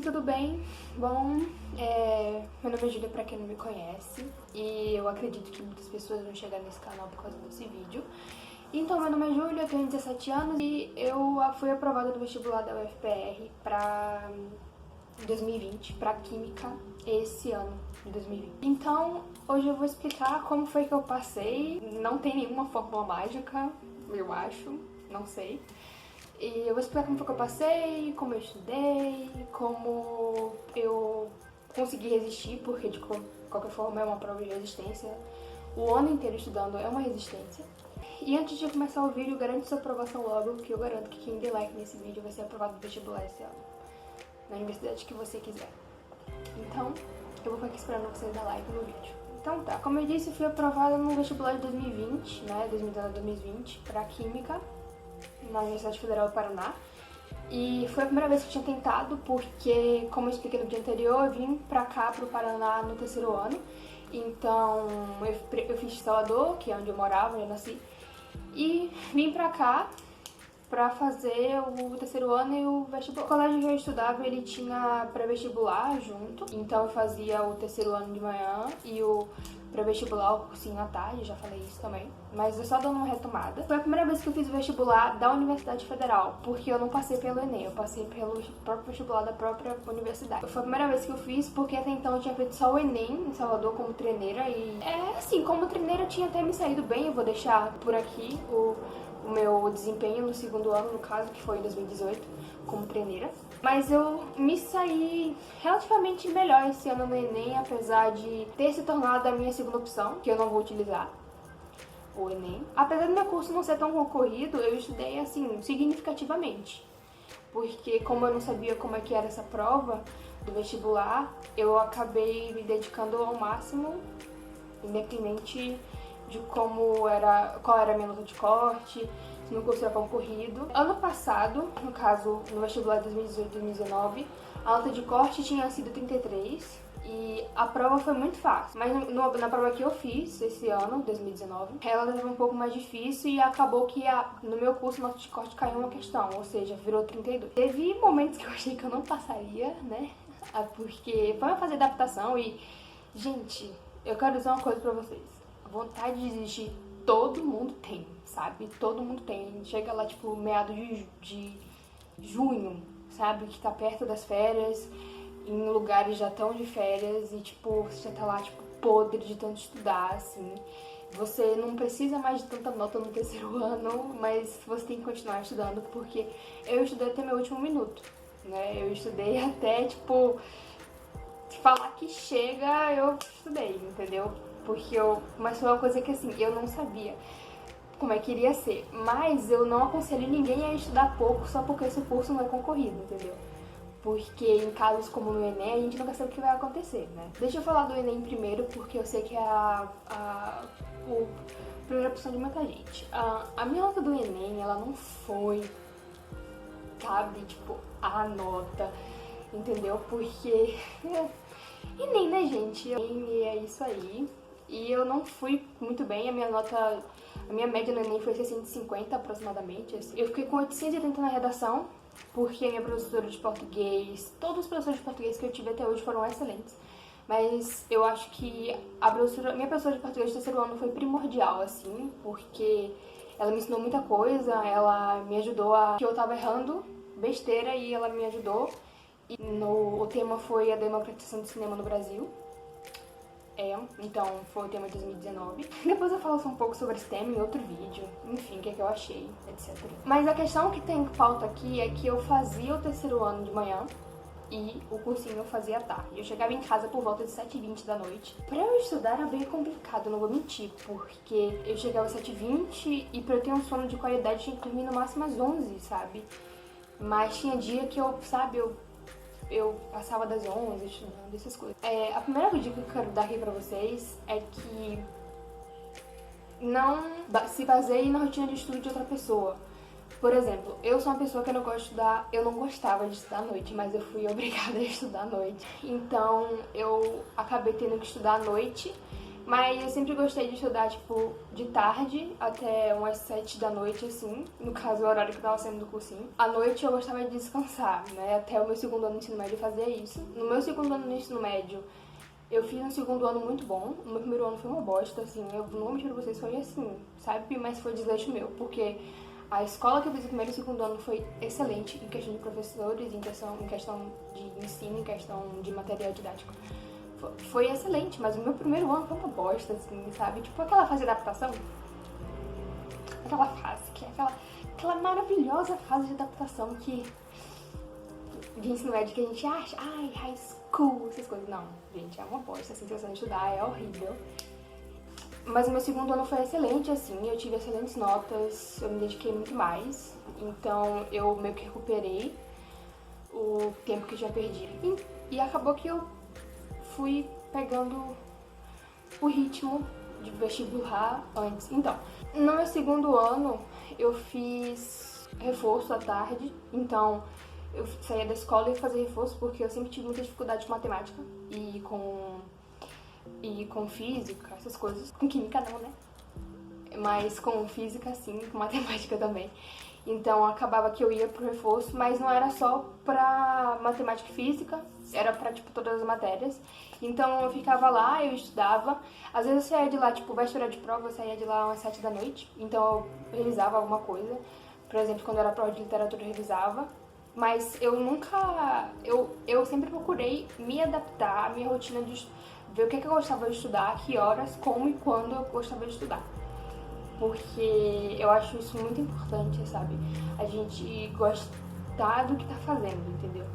tudo bem? Bom, meu nome é Júlia, pra quem não me conhece, e eu acredito que muitas pessoas vão chegar nesse canal por causa desse vídeo. Então, meu nome é Júlia, eu tenho 17 anos e eu fui aprovada no vestibular da UFPR pra 2020, pra Química, esse ano de 2020. Então, hoje eu vou explicar como foi que eu passei. Não tem nenhuma fórmula mágica, eu acho, não sei. E eu vou explicar como foi que eu passei, como eu estudei, como eu consegui resistir, porque de qualquer forma é uma prova de resistência. O ano inteiro estudando é uma resistência. E antes de começar o vídeo, garante sua aprovação logo, que eu garanto que quem der like nesse vídeo vai ser aprovado no vestibular esse ano, na universidade que você quiser. Então, eu vou ficar aqui esperando você dar like no vídeo. Então tá, como eu disse, eu fui aprovada no vestibular de 2020, né, 2019-2020, pra Química, na Universidade Federal do Paraná. E foi a primeira vez que eu tinha tentado, porque, como eu expliquei no dia anterior, eu vim pra cá, pro Paraná, no terceiro ano. Então, eu fiz Salvador, que é onde eu morava, onde eu nasci, e vim pra cá pra fazer o terceiro ano e o vestibular. O colégio que eu estudava, ele tinha pré-vestibular junto, então eu fazia o terceiro ano de manhã e o pré-vestibular, o cursinho à tarde, já falei isso também, mas eu só dando uma retomada. Foi a primeira vez que eu fiz o vestibular da Universidade Federal, porque eu não passei pelo Enem, eu passei pelo próprio vestibular da própria universidade. Foi a primeira vez que eu fiz, porque até então eu tinha feito só o Enem em Salvador como treineira e como treineira eu tinha até me saído bem. Eu vou deixar por aqui o meu desempenho no segundo ano, no caso, que foi em 2018, como treineira. Mas eu me saí relativamente melhor esse ano no Enem, apesar de ter se tornado a minha segunda opção, que eu não vou utilizar, o Enem. Apesar do meu curso não ser tão concorrido, eu estudei, assim, significativamente. Porque como eu não sabia como é que era essa prova do vestibular, eu acabei me dedicando ao máximo, independente de qual era a minha nota de corte, se meu curso era concorrido. Ano passado, no caso, no vestibular de 2018-2019, a nota de corte tinha sido 33 e a prova foi muito fácil. Mas na prova que eu fiz esse ano, 2019, ela teve um pouco mais difícil e acabou que no meu curso a nota de corte caiu uma questão, ou seja, virou 32. Teve momentos que eu achei que eu não passaria, né? Porque foi uma fase de adaptação e, gente, eu quero dizer uma coisa pra vocês. Vontade de desistir, todo mundo tem, sabe? Todo mundo tem. Chega lá, tipo, meados de junho, sabe? Que tá perto das férias, em lugares já tão de férias e, tipo, você já tá lá, tipo, podre de tanto estudar, assim. Você não precisa mais de tanta nota no terceiro ano, mas você tem que continuar estudando, porque eu estudei até meu último minuto, né? Eu estudei até, tipo, falar que chega, eu estudei, entendeu? Mas foi uma coisa que, assim, eu não sabia como é que iria ser. Mas eu não aconselho ninguém a estudar pouco só porque esse curso não é concorrido, entendeu? Porque em casos como no Enem, a gente nunca sabe o que vai acontecer, né? Deixa eu falar do Enem primeiro, porque eu sei que é a primeira opção de muita gente. A minha nota do Enem, ela não foi, sabe, tipo, a nota, entendeu? Porque Enem, né, gente? E é isso aí. E eu não fui muito bem, a minha média no Enem foi 650 aproximadamente. Eu fiquei com 880 na redação, porque a minha professora de português, todos os professores de português que eu tive até hoje foram excelentes. Mas eu acho que minha professora de português do terceiro ano foi primordial, assim, porque ela me ensinou muita coisa, ela me ajudou que eu tava errando besteira e ela me ajudou. E o tema foi a democratização do cinema no Brasil. Então foi o tema de 2019. Depois eu falo um pouco sobre esse tema em outro vídeo, enfim, o que é que eu achei, etc. Mas a questão que tem em pauta aqui é que eu fazia o terceiro ano de manhã e o cursinho eu fazia à tarde. Eu chegava em casa por volta de 7h20 da noite. Pra eu estudar era bem complicado, não vou mentir, porque eu chegava às 7h20 e pra eu ter um sono de qualidade eu tinha que dormir no máximo às 11, sabe? Mas tinha dia que eu passava das 11 estudando, essas coisas. A primeira dica que eu quero dar aqui pra vocês é que não se baseie na rotina de estudo de outra pessoa. Por exemplo, eu sou uma pessoa que eu não gosto de estudar, eu não gostava de estudar à noite, mas eu fui obrigada a estudar à noite. Então eu acabei tendo que estudar à noite Mas eu sempre gostei de estudar, tipo, de tarde até umas 7 da noite, assim. No caso, o horário que eu tava saindo do cursinho. À noite eu gostava de descansar, né? Até o meu segundo ano no ensino médio eu fazia isso. No meu segundo ano no ensino médio, eu fiz um segundo ano muito bom. O meu primeiro ano foi uma bosta, assim. Eu não vou mentir pra vocês, foi assim, sabe? Mas foi desleixo meu, porque a escola que eu fiz o primeiro e o segundo ano foi excelente em questão de professores, em questão de ensino, em questão de material didático. Foi excelente, mas o meu primeiro ano foi uma bosta, assim, sabe? Tipo aquela fase de adaptação. Aquela fase, que é aquela maravilhosa fase de adaptação que de ensino médio que a gente acha, ai, high school, essas coisas. Não, gente, é uma bosta, a sensação de estudar é horrível. Mas o meu segundo ano foi excelente, assim, eu tive excelentes notas, eu me dediquei muito mais. Então eu meio que recuperei o tempo que eu tinha perdido. E acabou que eu fui pegando o ritmo de vestibular antes. Então, no meu segundo ano, eu fiz reforço à tarde. Então, eu saía da escola e ia fazer reforço porque eu sempre tive muita dificuldade com matemática e com física, essas coisas. Com química não, né? Mas com física sim, com matemática também. Então acabava que eu ia pro reforço, mas não era só pra matemática e física, era pra, tipo, todas as matérias. Então eu ficava lá, eu estudava. Às vezes eu saía de lá, tipo, véspera de prova, eu saía de lá umas 7 da noite. Então eu revisava alguma coisa. Por exemplo, quando era prova de literatura eu revisava. Mas eu nunca... Eu sempre procurei me adaptar à minha rotina de ver o que eu gostava de estudar, que horas, como e quando eu gostava de estudar. Porque eu acho isso muito importante, sabe? A gente gostar do que tá fazendo, entendeu?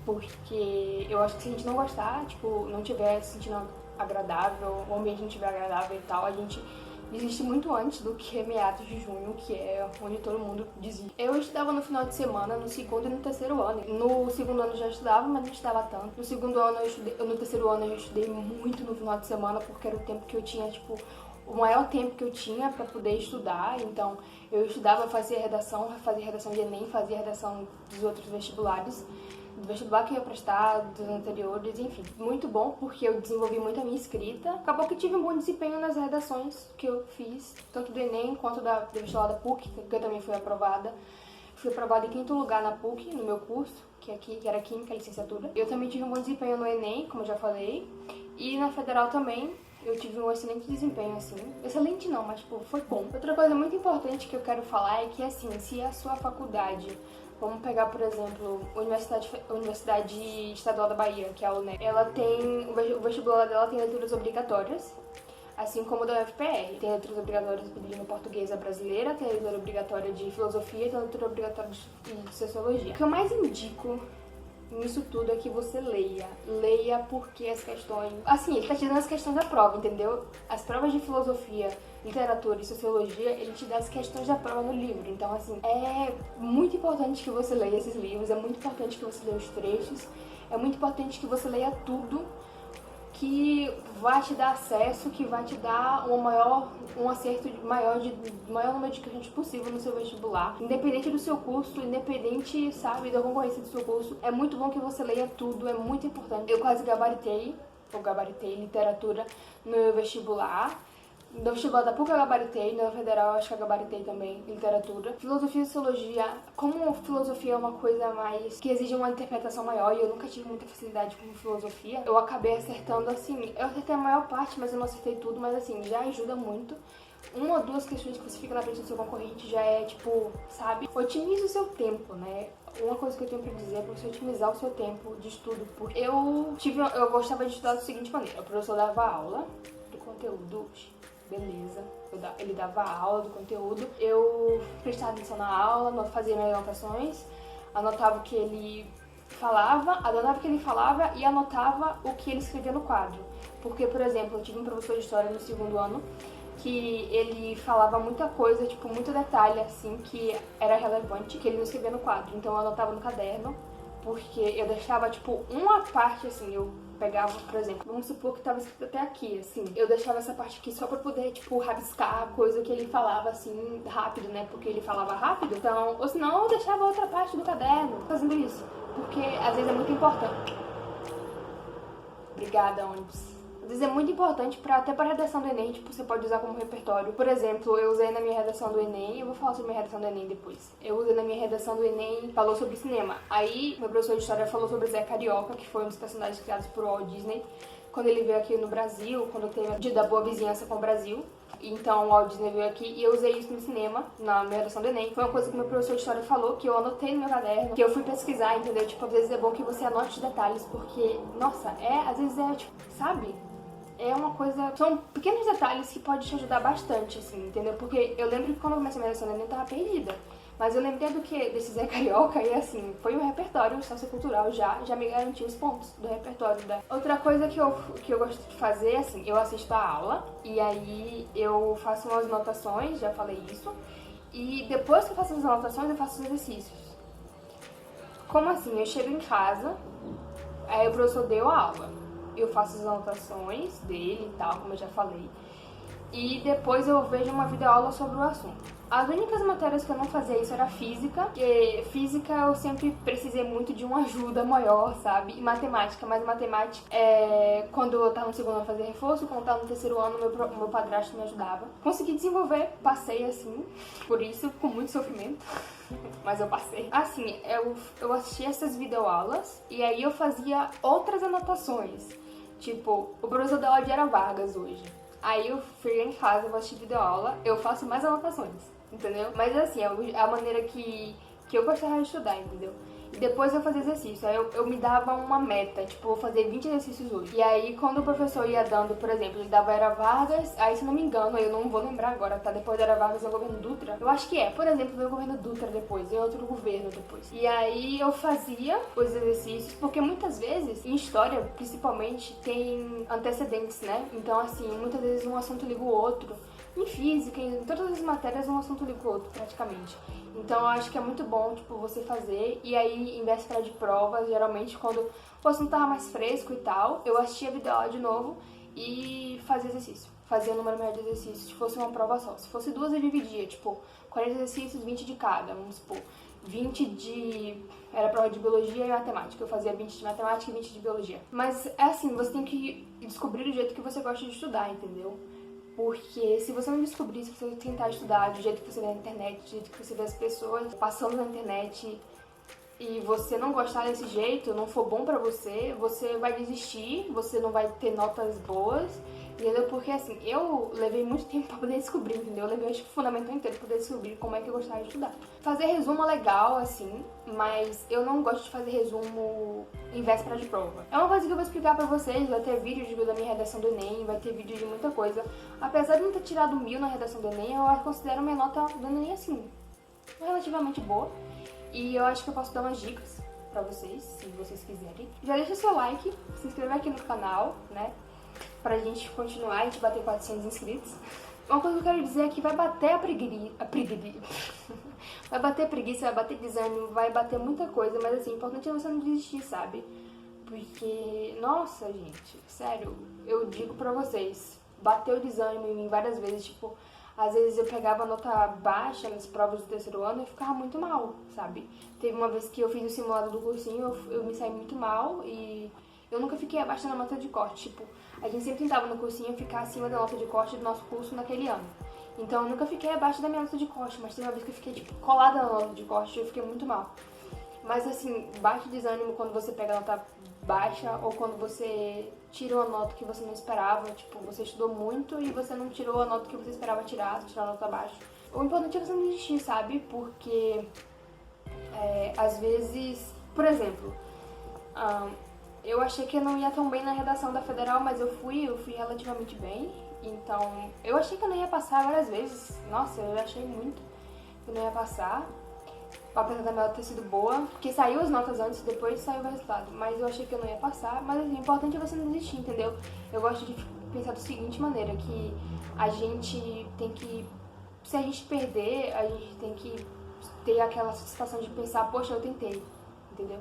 Porque eu acho que se a gente não gostar, tipo, não tiver se sentindo agradável, o ambiente não estiver agradável e tal, a gente desiste muito antes do que meados de junho, que é onde todo mundo desiste. Eu estudava no final de semana, no segundo e no terceiro ano. No segundo ano eu já estudava, mas não estudava tanto. No segundo ano no terceiro ano eu estudei muito no final de semana, porque era o tempo que eu tinha, tipo, o maior tempo que eu tinha pra poder estudar. Então eu estudava, fazia redação de Enem, fazia redação dos outros vestibulares, do vestibular que eu ia prestar, dos anteriores, enfim. Muito bom, porque eu desenvolvi muito a minha escrita. Acabou que tive um bom desempenho nas redações que eu fiz, tanto do Enem quanto do vestibular da PUC, que eu também fui aprovada. Fui aprovada em 5º lugar na PUC, no meu curso, que era Química, licenciatura. Eu também tive um bom desempenho no Enem, como eu já falei, e na Federal também. Eu tive um excelente desempenho, assim. Excelente não, mas, tipo, foi bom. Outra coisa muito importante que eu quero falar é que, assim, se a sua faculdade... Vamos pegar, por exemplo, a Universidade Estadual da Bahia, que é a UNE. Ela tem... O vestibular dela tem leituras obrigatórias, assim como o da UFPR. Tem leituras obrigatórias de língua portuguesa brasileira, tem leitura obrigatória de filosofia e tem leitura obrigatória de sociologia. O que eu mais indico nisso tudo é que você leia. Leia porque as questões... Assim, ele tá te dando as questões da prova, entendeu? As provas de filosofia, literatura e sociologia, ele te dá as questões da prova no livro. Então, assim, é muito importante que você leia esses livros, é muito importante que você leia os trechos, é muito importante que você leia tudo que vai te dar acesso, que vai te dar um acerto maior número de questões possível no seu vestibular. Independente do seu curso, independente, sabe, da concorrência do seu curso, é muito bom que você leia tudo, é muito importante. Eu quase gabaritei literatura no vestibular. No vestibular da PUC eu gabaritei, na Federal eu acho que eu gabaritei também literatura. Filosofia e sociologia, como filosofia é uma coisa mais que exige uma interpretação maior e eu nunca tive muita facilidade com filosofia, eu acabei acertando, assim, eu acertei a maior parte, mas eu não acertei tudo, mas assim, já ajuda muito. Uma ou duas questões que você fica na frente do seu concorrente já é, tipo, sabe, otimiza o seu tempo, né? Uma coisa que eu tenho pra dizer é pra você otimizar o seu tempo de estudo, porque eu gostava de estudar da seguinte maneira: o professor dava aula do conteúdo, beleza, ele dava aula do conteúdo, eu prestava atenção na aula, fazia minhas anotações, anotava o que ele falava e anotava o que ele escrevia no quadro. Porque, por exemplo, eu tive um professor de história no segundo ano que ele falava muita coisa, tipo, muito detalhe, assim, que era relevante, que ele não escrevia no quadro. Então eu anotava no caderno, porque eu deixava, tipo, uma parte, assim, eu pegava, por exemplo, vamos supor que tava escrito até aqui, assim, eu deixava essa parte aqui só pra poder, tipo, rabiscar a coisa que ele falava, assim, rápido, né, porque ele falava rápido, então, ou senão eu deixava outra parte do caderno fazendo isso, porque às vezes é muito importante. Obrigada, ônibus. Às vezes é muito importante até pra redação do Enem, tipo, você pode usar como repertório. Por exemplo, eu usei na minha redação do Enem, eu vou falar sobre minha redação do Enem depois. Eu usei na minha redação do Enem, falou sobre cinema. Aí, meu professor de história falou sobre Zé Carioca, que foi um dos personagens criados por Walt Disney, quando ele veio aqui no Brasil, quando teve o Dia da Boa Vizinhança com o Brasil. Então o Walt Disney veio aqui e eu usei isso no cinema, na minha redação do Enem. Foi uma coisa que meu professor de história falou, que eu anotei no meu caderno, que eu fui pesquisar, entendeu? Tipo, às vezes é bom que você anote os detalhes, porque, nossa, às vezes tipo, sabe? É uma coisa... São pequenos detalhes que podem te ajudar bastante, assim, entendeu? Porque eu lembro que quando eu comecei a minha redação do Enem, eu tava perdida. Mas eu lembrei desse Zé Carioca e, assim, foi um repertório sociocultural já me garantiu os pontos do repertório. Outra coisa que eu gosto de fazer, assim, eu assisto a aula e aí eu faço umas anotações, já falei isso, e depois que eu faço as anotações, eu faço os exercícios. Como assim? Eu chego em casa, aí o professor deu a aula, eu faço as anotações dele e tal, como eu já falei, e depois eu vejo uma videoaula sobre o assunto. As únicas matérias que eu não fazia isso era física, porque física eu sempre precisei muito de uma ajuda maior, sabe? E matemática, mas matemática, quando eu tava no segundo ano fazer reforço, quando eu tava no terceiro ano, meu padrasto me ajudava. Consegui desenvolver, passei assim, por isso, com muito sofrimento, mas eu passei. Assim, eu assisti essas videoaulas e aí eu fazia outras anotações, tipo, o professor deu aula de Era Vargas hoje. Aí eu fui em casa, eu vou assistir videoaula, eu faço mais anotações, entendeu? Mas assim, é a maneira que eu gostava de estudar, entendeu? E depois eu fazia exercício, aí eu me dava uma meta, tipo, vou fazer 20 exercícios hoje. E aí quando o professor ia dando, por exemplo, ele dava Era Vargas, aí se não me engano, eu não vou lembrar agora, tá? Depois da Era Vargas é o governo Dutra. Eu acho que por exemplo, veio o governo Dutra depois, e outro governo depois. E aí eu fazia os exercícios, porque muitas vezes, em história, principalmente, tem antecedentes, né? Então assim, muitas vezes um assunto liga o outro. Em física, em todas as matérias, um assunto liga o outro, praticamente. Então, eu acho que é muito bom, tipo, você fazer. E aí, em véspera de prova, geralmente, quando o assunto tava mais fresco e tal, eu assistia a videoaula de novo e fazia exercício. Fazia o número médio de exercícios, se fosse uma prova só. Se fosse duas, eu dividia, tipo, 40 exercícios, 20 de cada, vamos supor. 20 de... era prova de biologia e matemática. Eu fazia 20 de matemática e 20 de biologia. Mas, é assim, você tem que descobrir o jeito que você gosta de estudar, entendeu? Porque se você não descobrir, se você tentar estudar do jeito que você vê na internet, do jeito que você vê as pessoas passando na internet e você não gostar desse jeito, não for bom pra você, você vai desistir, você não vai ter notas boas, entendeu? Porque assim, eu levei muito tempo pra poder descobrir, entendeu? Eu levei acho que o fundamento inteiro pra poder descobrir como é que eu gostava de estudar. Fazer resumo é legal, assim, mas eu não gosto de fazer resumo em véspera de prova. É uma coisa que eu vou explicar pra vocês, vai ter vídeo da minha redação do Enem, vai ter vídeo de muita coisa. Apesar de não ter tirado 1000 na redação do Enem, eu considero minha nota do Enem, assim, relativamente boa. E eu acho que eu posso dar umas dicas pra vocês, se vocês quiserem. Já deixa seu like, se inscreve aqui no canal, né? Pra gente continuar, a gente bater 400 inscritos. Uma coisa que eu quero dizer é que vai bater vai bater preguiça, vai bater desânimo, vai bater muita coisa, mas assim, o importante é você não desistir, sabe? Porque, nossa, gente, sério, eu digo pra vocês, bateu desânimo em mim várias vezes, tipo, às vezes eu pegava nota baixa nas provas do terceiro ano e ficava muito mal, sabe? Teve uma vez que eu fiz o simulado do cursinho, eu me saí muito mal e eu nunca fiquei abaixo da nota de corte, tipo, a gente sempre tentava no cursinho ficar acima da nota de corte do nosso curso naquele ano. Então eu nunca fiquei abaixo da minha nota de corte, mas teve uma vez que eu fiquei, tipo, colada na nota de corte e eu fiquei muito mal. Mas assim, bate desânimo quando você pega a nota baixa ou quando você tira uma nota que você não esperava, tipo, você estudou muito e você não tirou a nota que você esperava tirar, você tirou a nota baixa. O importante é você não desistir, sabe? Porque às vezes, por exemplo, eu achei que eu não ia tão bem na redação da Federal, mas eu fui relativamente bem. Então, eu achei que eu não ia passar várias vezes. Nossa, eu achei muito que eu não ia passar. Apesar da minha nota ter sido boa, porque saiu as notas antes e depois saiu o resultado. Mas eu achei que eu não ia passar. Mas assim, o importante é você não desistir, entendeu? Eu gosto de pensar da seguinte maneira, que a gente tem que... Se a gente perder, a gente tem que ter aquela satisfação de pensar, poxa, eu tentei, entendeu?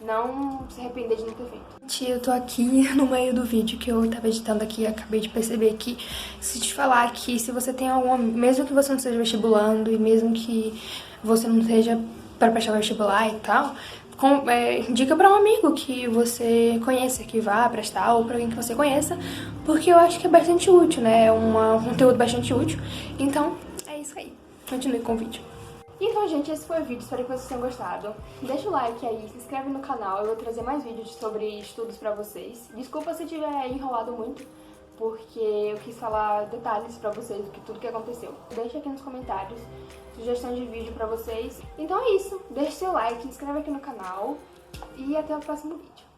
Não se arrepender de não ter feito. Eu tô aqui no meio do vídeo que eu tava editando aqui e acabei de perceber que se te falar que se você tem alguma... Mesmo que você não esteja vestibulando e mesmo que você não esteja para prestar vestibular e tal, indica pra um amigo que você conheça, que vá prestar, ou pra alguém que você conheça, porque eu acho que é bastante útil, né? É um conteúdo bastante útil. Então, é isso aí. Continue com o vídeo. Então, gente, esse foi o vídeo. Espero que vocês tenham gostado. Deixa o like aí, se inscreve no canal. Eu vou trazer mais vídeos sobre estudos pra vocês. Desculpa se eu tiver enrolado muito, porque eu quis falar detalhes pra vocês de tudo que aconteceu. Deixa aqui nos comentários sugestão de vídeo pra vocês. Então é isso. Deixe seu like, se inscreve aqui no canal e até o próximo vídeo.